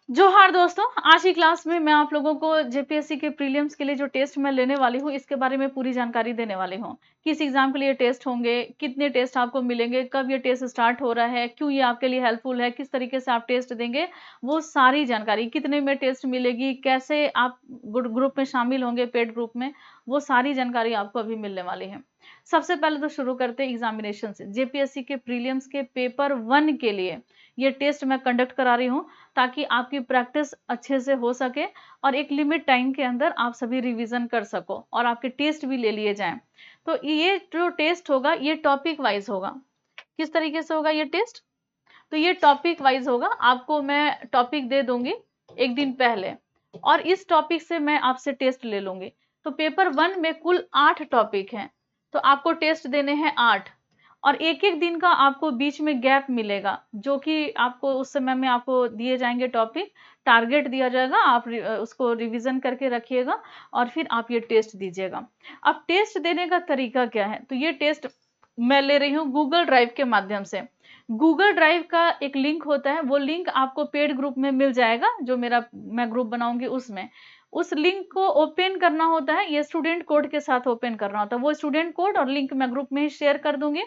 जोहार दोस्तों, आज की क्लास में मैं आप लोगों को जेपीएससी के प्रीलिम्स के लिए जो टेस्ट मैं लेने वाली हूँ, इसके बारे में पूरी जानकारी देने वाली हूँ। किस एग्जाम के लिए टेस्ट होंगे, कितने टेस्ट आपको मिलेंगे, कब ये टेस्ट स्टार्ट हो रहा है, क्यों ये आपके लिए हेल्पफुल है, किस तरीके से आप टेस्ट देंगे, वो सारी जानकारी, कितने में टेस्ट मिलेगी, कैसे आप ग्रुप में शामिल होंगे, पेड ग्रुप में, वो सारी जानकारी आपको अभी मिलने वाली है। सबसे पहले तो शुरू करते हैं एग्जामिनेशन से। जेपीएससी के प्रीलिम्स के पेपर 1 के लिए ये टेस्ट मैं कंडक्ट करा रही हूँ, ताकि आपकी प्रैक्टिस अच्छे से हो सके और एक लिमिट टाइम के अंदर आप सभी रिवीजन कर सको और आपके टेस्ट भी ले लिए जाएं। तो ये जो टेस्ट होगा ये टॉपिक वाइज होगा। किस तरीके से होगा ये टेस्ट? तो ये टॉपिक वाइज होगा। आपको मैं टॉपिक दे दूंगी एक दिन पहले और इस टॉपिक से मैं आपसे टेस्ट ले लूंगी। तो पेपर 1 में कुल 8 टॉपिक हैं, तो आपको टेस्ट देने हैं 8 और एक एक दिन का आपको बीच में गैप मिलेगा, जो कि आपको उस समय में आपको दिए जाएंगे टॉपिक, टारगेट दिया जाएगा, आप उसको रिवीजन करके रखिएगा और फिर आप ये टेस्ट दीजिएगा। अब टेस्ट देने का तरीका क्या है? तो ये टेस्ट मैं ले रही हूँ गूगल ड्राइव के माध्यम से। गूगल ड्राइव का एक लिंक होता है, वो लिंक आपको पेड ग्रुप में मिल जाएगा, जो मेरा मैं ग्रुप बनाऊंगी उसमें। उस लिंक को ओपन करना होता है, ये स्टूडेंट कोड के साथ ओपन करना होता है। वो स्टूडेंट कोड और लिंक मैं ग्रुप में ही शेयर कर दूंगी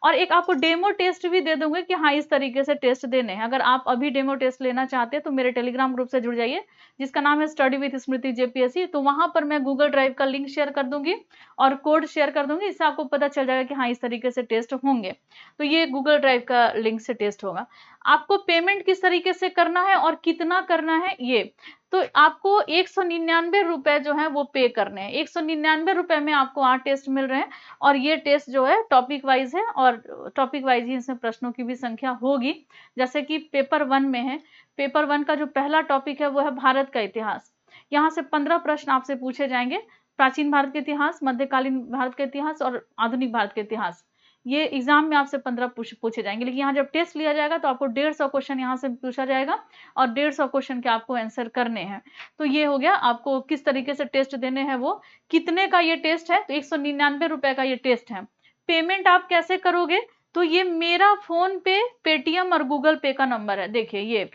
और एक आपको डेमो टेस्ट भी दे दूंगी कि हाँ इस तरीके से टेस्ट देने हैं। अगर आप अभी डेमो टेस्ट लेना चाहते हैं तो मेरे टेलीग्राम ग्रुप से जुड़ जाइए, जिसका नाम है स्टडी विद स्मृति जेपीएससी। तो वहां पर मैं गूगल ड्राइव का लिंक शेयर कर दूंगी और कोड शेयर कर दूंगी, इससे आपको पता चल जाएगा कि हाँ इस तरीके से टेस्ट होंगे। तो ये गूगल ड्राइव का लिंक से टेस्ट होगा। आपको पेमेंट किस तरीके से करना है और कितना करना है ये, तो आपको 199 रुपए जो है वो पे करने हैं। 199 रुपए में आपको 8 टेस्ट मिल रहे हैं और ये टेस्ट जो है टॉपिक वाइज है और टॉपिक वाइज ही इसमें प्रश्नों की भी संख्या होगी। जैसे कि पेपर 1 में है, पेपर 1 का जो पहला टॉपिक है वो है भारत का इतिहास। यहाँ से 15 प्रश्न आपसे पूछे जाएंगे, प्राचीन भारत के इतिहास, मध्यकालीन भारत के इतिहास और आधुनिक भारत के इतिहास। ये एग्जाम में आपसे 15 पूछे जाएंगे, लेकिन यहाँ जब टेस्ट लिया जाएगा तो आपको 150 क्वेश्चन यहाँ से पूछा जाएगा और 150 क्वेश्चन के आपको आंसर करने हैं। तो ये हो गया आपको किस तरीके से टेस्ट देने हैं। वो कितने का ये टेस्ट है? तो 199 रुपए का ये टेस्ट है। पेमेंट आप कैसे करोगे? तो ये मेरा फोन पे, पेटीएम और गूगल पे का नंबर है। देखिए ये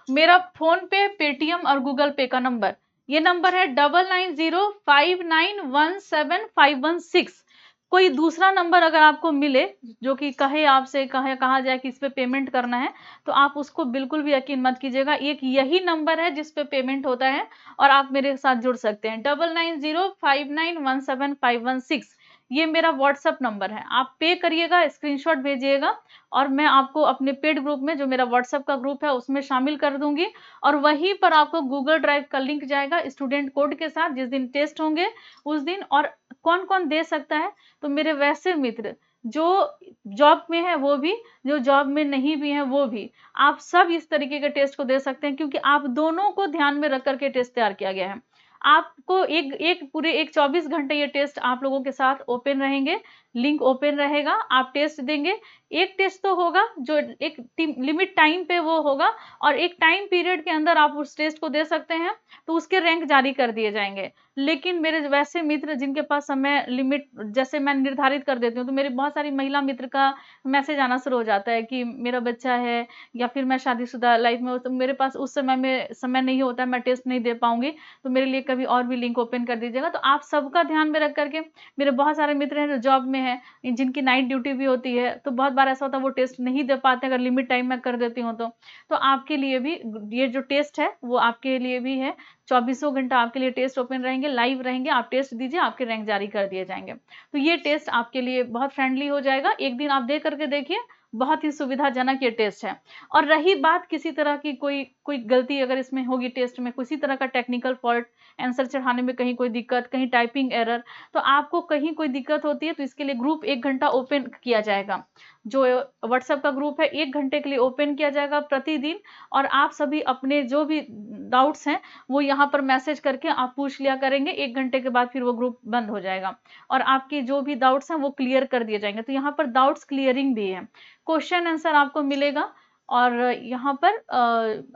मेरा फोन पे, पेटीएम और गूगल पे का नंबर, ये नंबर है 9905917516। कोई दूसरा नंबर अगर आपको मिले जो कि कहे आपसे कहा जाए कि इस पे पेमेंट करना है, तो आप उसको बिल्कुल भी यकीन मत कीजिएगा। एक यही नंबर है जिस पे पेमेंट होता है और आप मेरे साथ जुड़ सकते हैं। 9905917516 ये मेरा व्हाट्सएप नंबर है। आप पे करिएगा, स्क्रीनशॉट भेजिएगा और मैं आपको अपने पेड ग्रुप में, जो मेरा व्हाट्सएप का ग्रुप है, उसमें शामिल कर दूंगी और वहीं पर आपको गूगल ड्राइव का लिंक जाएगा स्टूडेंट कोड के साथ जिस दिन टेस्ट होंगे उस दिन। और कौन कौन दे सकता है? तो मेरे वैसे मित्र जो जॉब में है वो भी, जो जॉब में नहीं भी है वो भी, आप सब इस तरीके के टेस्ट को दे सकते हैं, क्योंकि आप दोनों को ध्यान में रख करके टेस्ट तैयार किया गया है। आपको एक पूरे 24 घंटे ये टेस्ट आप लोगों के साथ ओपन रहेंगे, लिंक ओपन रहेगा, आप टेस्ट देंगे। एक टेस्ट तो होगा जो एक लिमिट टाइम पे वो होगा और एक टाइम पीरियड के अंदर आप उस टेस्ट को दे सकते हैं, तो उसके रैंक जारी कर दिए जाएंगे। लेकिन मेरे वैसे मित्र जिनके पास समय लिमिट जैसे मैं निर्धारित कर देती हूँ, तो मेरे बहुत सारी महिला मित्र का मैसेज आना शुरू हो जाता है कि मेरा बच्चा है या फिर मैं शादीशुदा लाइफ में हूँ, तो मेरे पास उस समय में समय नहीं होता है, मैं टेस्ट नहीं दे पाऊंगी, तो मेरे लिए कभी और भी लिंक ओपन कर दीजिएगा। तो आप सबका ध्यान में रख करके, मेरे बहुत सारे मित्र हैं जो जॉब में है, जिनकी नाइट ड्यूटी भी होती है, तो बहुत बार ऐसा होता है वो टेस्ट नहीं दे पाते अगर लिमिट टाइम में कर देती हूँ तो आपके लिए भी ये जो टेस्ट है वो आपके लिए भी है। 24 घंटा आपके लिए टेस्ट ओपन रहेंगे, लाइव रहेंगे, आप टेस्ट दीजिए, आपके रैंक जारी कर दिए जाएंगे। तो ये टेस्ट आपके लिए बहुत फ्रेंडली हो जाएगा, एक दिन आप दे करके देखिए, बहुत ही सुविधाजनक ये टेस्ट है। और रही बात किसी तरह की कोई गलती अगर इसमें होगी, टेस्ट में किसी तरह का टेक्निकल फॉल्ट, आंसर चढ़ाने में कहीं कोई दिक्कत, कहीं टाइपिंग एरर, तो आपको कहीं कोई दिक्कत होती है तो इसके लिए ग्रुप 1 घंटा ओपन किया जाएगा। जो व्हाट्सएप का ग्रुप है 1 घंटे के लिए ओपन किया जाएगा प्रतिदिन, और आप सभी अपने जो भी डाउट्स हैं वो यहाँ पर मैसेज करके आप पूछ लिया करेंगे। 1 घंटे के बाद फिर वो ग्रुप बंद हो जाएगा और आपके जो भी डाउट्स हैं वो क्लियर कर दिए जाएंगे। तो यहाँ पर डाउट्स क्लियरिंग भी है, क्वेश्चन आंसर आपको मिलेगा। और यहाँ पर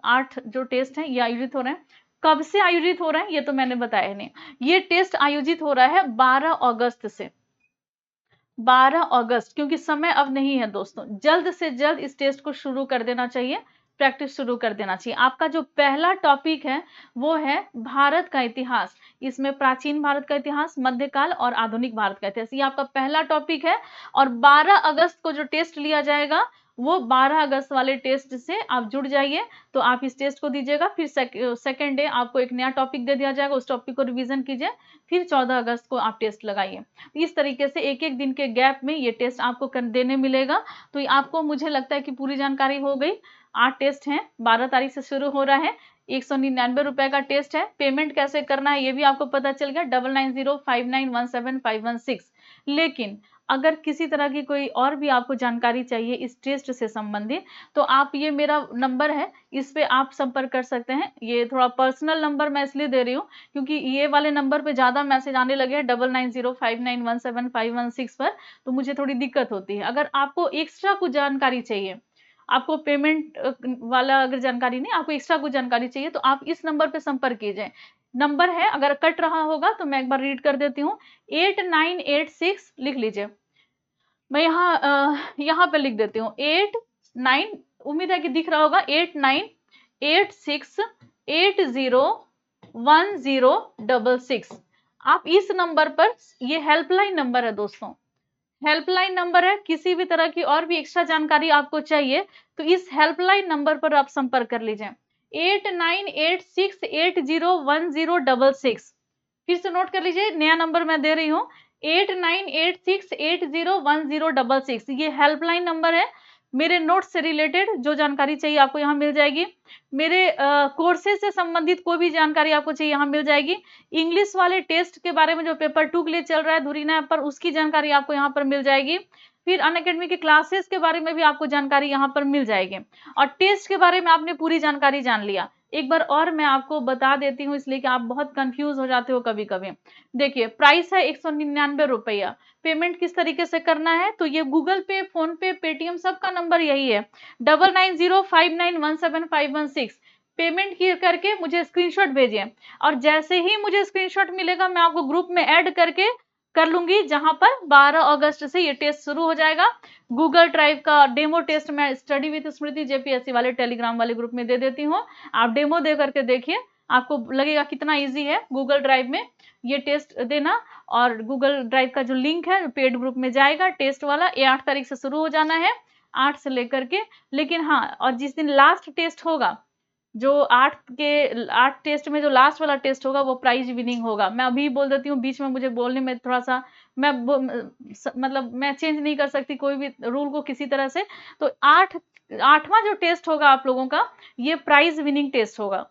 8 जो टेस्ट हैं ये आयोजित हो रहे हैं। कब से आयोजित हो रहे हैं ये तो मैंने बताया नहीं। ये टेस्ट आयोजित हो रहा है 12 अगस्त से, 12 अगस्त, क्योंकि समय अब नहीं है दोस्तों, जल्द से जल्द इस टेस्ट को शुरू कर देना चाहिए। प्रैक्टिस शुरू कर देना चाहिए। आपका जो पहला टॉपिक है वो है भारत का इतिहास। इसमें प्राचीन भारत का इतिहास, मध्यकाल और आधुनिक भारत का इतिहास, ये आपका पहला टॉपिक है। और 12 अगस्त को जो टेस्ट लिया जाएगा वो 12 अगस्त वाले टेस्ट से आप जुड़ जाइए, तो आप इस टेस्ट को दीजिएगा। फिर सेकेंड डे आपको एक नया टॉपिक दे दिया जाएगा, उस टॉपिक को रिवीजन कीजिए, फिर 14 अगस्त को आप टेस्ट लगाइए। इस तरीके से एक एक दिन के गैप में ये टेस्ट आपको देने मिलेगा। तो आपको, मुझे लगता है कि पूरी जानकारी हो गई। 8 टेस्ट हैं, 12 तारीख से शुरू हो रहा है, 199 रुपए का टेस्ट है। पेमेंट कैसे करना है ये भी आपको पता चल गया, 9905917516। लेकिन अगर किसी तरह की कोई और भी आपको जानकारी चाहिए इस टेस्ट से संबंधित, तो आप, ये मेरा नंबर है, इस पे आप संपर्क कर सकते हैं। ये थोड़ा पर्सनल नंबर मैं इसलिए दे रही हूँ क्योंकि ये वाले नंबर पे ज्यादा मैसेज आने लगे हैं 9905917516 पर, तो मुझे थोड़ी दिक्कत होती है। अगर आपको एक्स्ट्रा कुछ जानकारी चाहिए, आपको पेमेंट वाला अगर जानकारी नहीं, आपको एक्स्ट्रा कुछ जानकारी चाहिए, तो आप इस नंबर पे संपर्क कीजिए। नंबर है, अगर कट रहा होगा तो मैं एक बार रीड कर देती हूँ, 8986, लिख लीजिए। मैं यहाँ पे लिख देती हूँ 89, उम्मीद है कि दिख रहा होगा, 8986801066। आप इस नंबर पर, ये हेल्पलाइन नंबर है दोस्तों, हेल्पलाइन नंबर है। किसी भी तरह की और भी एक्स्ट्रा जानकारी आपको चाहिए तो इस हेल्पलाइन नंबर पर आप संपर्क कर लीजिए, 8986801066। फिर से नोट कर लीजिए, नया नंबर मैं दे रही हूँ, 8986801066। ये हेल्पलाइन नंबर है। मेरे नोट्स से रिलेटेड जो जानकारी चाहिए आपको यहाँ मिल जाएगी। मेरे कोर्सेज से संबंधित कोई भी जानकारी आपको चाहिए यहाँ मिल जाएगी। इंग्लिश वाले टेस्ट के बारे में जो पेपर 2 के लिए चल रहा है धुरीना ऐप पर, उसकी जानकारी आपको यहाँ पर मिल जाएगी। फिर अनअकैडमी के क्लासेस के बारे में भी आपको जानकारी यहाँ पर मिल जाएगी। और टेस्ट के बारे में आपने पूरी जानकारी जान लिया। एक बार और मैं आपको बता देती हूँ, इसलिए कि आप बहुत कंफ्यूज हो जाते हो कभी कभी। देखिए, प्राइस है 199 रुपया। पेमेंट किस तरीके से करना है, तो ये गूगल पे, फोन पे, पेटीएम, सबका नंबर यही है, 9905917516। पेमेंट करके मुझे स्क्रीनशॉट भेजिए, और जैसे ही मुझे स्क्रीनशॉट मिलेगा मैं आपको ग्रुप में ऐड करके कर लूंगी, जहां पर 12 अगस्त से ये टेस्ट शुरू हो जाएगा। गूगल ड्राइव का डेमो टेस्ट मैं स्टडी विद स्मृति जेपीएससी वाले टेलीग्राम वाले ग्रुप में दे देती हूँ। आप डेमो दे करके देखिए, आपको लगेगा कितना इजी है गूगल ड्राइव में ये टेस्ट देना। और गूगल ड्राइव का जो लिंक है पेड ग्रुप में जाएगा टेस्ट वाला, ये 8 तारीख से शुरू हो जाना है, 8 से लेकर के। लेकिन हाँ, और जिस दिन लास्ट टेस्ट होगा, जो 8 टेस्ट में जो लास्ट वाला टेस्ट होगा वो प्राइज विनिंग होगा। मैं अभी बोल देती हूँ, बीच में मुझे बोलने में थोड़ा सा, मतलब मैं चेंज नहीं कर सकती कोई भी रूल को किसी तरह से। तो 8वां जो टेस्ट होगा आप लोगों का, ये प्राइज विनिंग टेस्ट होगा।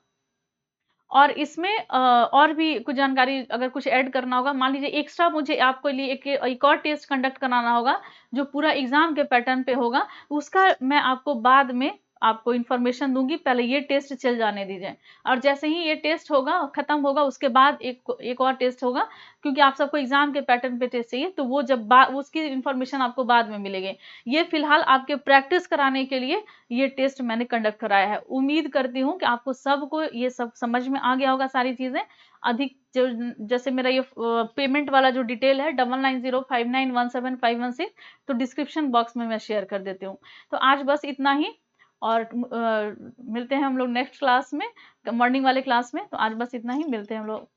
और इसमें और भी कुछ जानकारी अगर कुछ ऐड करना होगा, मान लीजिए एक्स्ट्रा मुझे आपको लिए एक और टेस्ट कंडक्ट कराना होगा जो पूरा एग्जाम के पैटर्न पे होगा, उसका मैं आपको बाद में आपको इन्फॉर्मेशन दूंगी। पहले ये टेस्ट चल जाने दीजिए, और जैसे ही ये टेस्ट होगा खत्म होगा उसके बाद एक और टेस्ट होगा, क्योंकि आप सबको एग्जाम के पैटर्न पे टेस्ट चाहिए, तो वो जब उसकी इन्फॉर्मेशन आपको बाद में मिलेगी। ये फिलहाल आपके प्रैक्टिस कराने के लिए ये टेस्ट मैंने कंडक्ट कराया है। उम्मीद करती हूँ कि आपको सबको ये सब समझ में आ गया होगा सारी चीजें। अधिक जो, जैसे मेरा ये पेमेंट वाला जो डिटेल है 9905917516, तो डिस्क्रिप्शन बॉक्स में मैं शेयर कर देती हूँ। तो आज बस इतना ही, और मिलते हैं हम लोग नेक्स्ट क्लास में, मॉर्निंग वाले क्लास में। तो आज बस इतना ही, मिलते हैं हम लोग।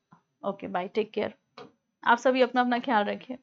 Okay, bye, take care. आप सभी अपना अपना ख्याल रखिए।